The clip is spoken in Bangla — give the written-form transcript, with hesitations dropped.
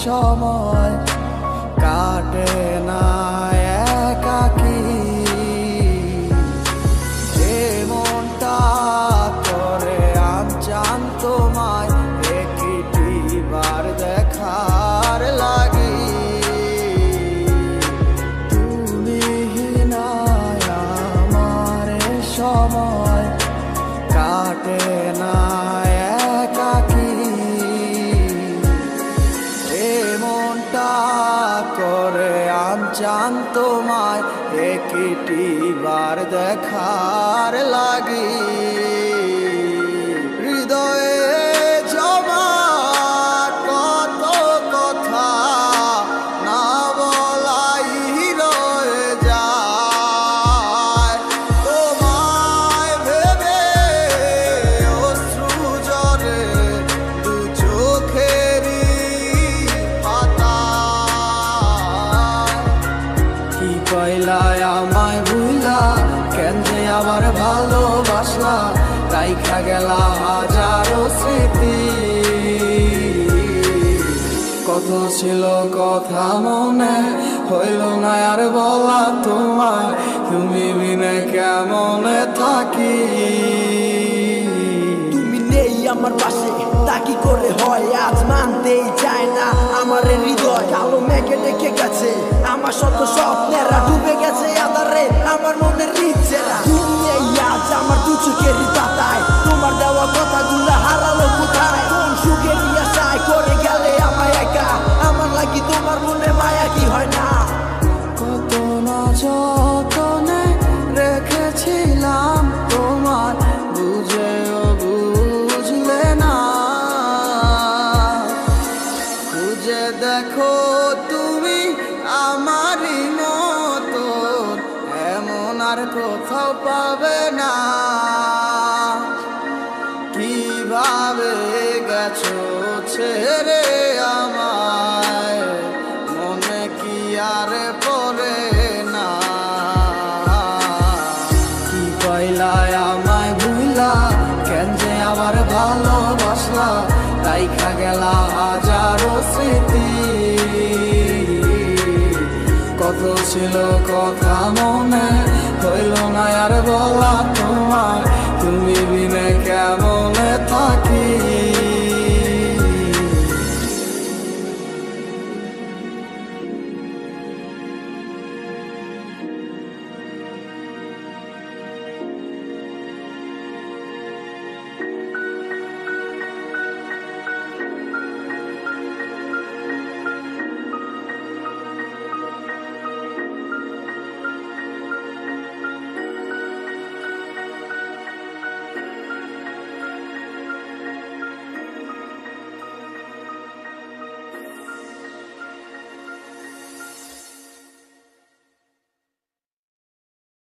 সময় কাটে না একাকী। যে মনটা করে আনচান তোমায় একটিবার দেখার লাগি, তুমি নাই আমার সময় কাটে না একাকী। এ মনটা করে আনচান তোমায় একটিবার দেখার লাগি। হৃদয়ে জমা কত কথা না বলাই রয়ে যায়, তোমায় ভেবে অশ্রু ঝরে দু চোখেরই পাতায়। কি কইলায় আমায় ভুলা, কেন যে আবার ভালোবাসলা, রাইখা গেলা হাজারো স্মৃতি। কত ছিল কথা মনে, হইল না আর বলা তোমায়, তুমি বিনে কেমনে থাকি। তুমি নেই আমার পাশে, তা কি করে হয় আজ মানতেই চায় না আমার হৃদয়। কালো মেঘে ডেকে গেছে আমার শত স্বপ্নেরা, ডুবে গেছে আধারে আমার মনের ইচ্ছেরা। তুমি নেই আজ আমার দু চোখেরই পাতায়, তোমার দেওয়া কথাগুলো হারালো কোথায়? কোন সুখের আশায় করে গেলে আমায় একা, আমার লাগি তোমার মনে মায়া কি হয় না? কত না যতনে রেখেছিলাম তোমার, বুঝেও বুঝলে না। খুঁজে দেখো তুমি আমারই মতো, এমন আর কোথাও পাবে না। কিভাবে গেছো ছেড়ে আমায়, মনে কি আর পড়ে না? কি কইলায় আমায় ভুলা, কেন যে আবার ভালোবাসলা, রাইখা গেলা হাজারো স্মৃতি। কত ছিল কথা মনে, হইল না আর বলা তোমায়, তুমি বিনে কেমনে থাকি।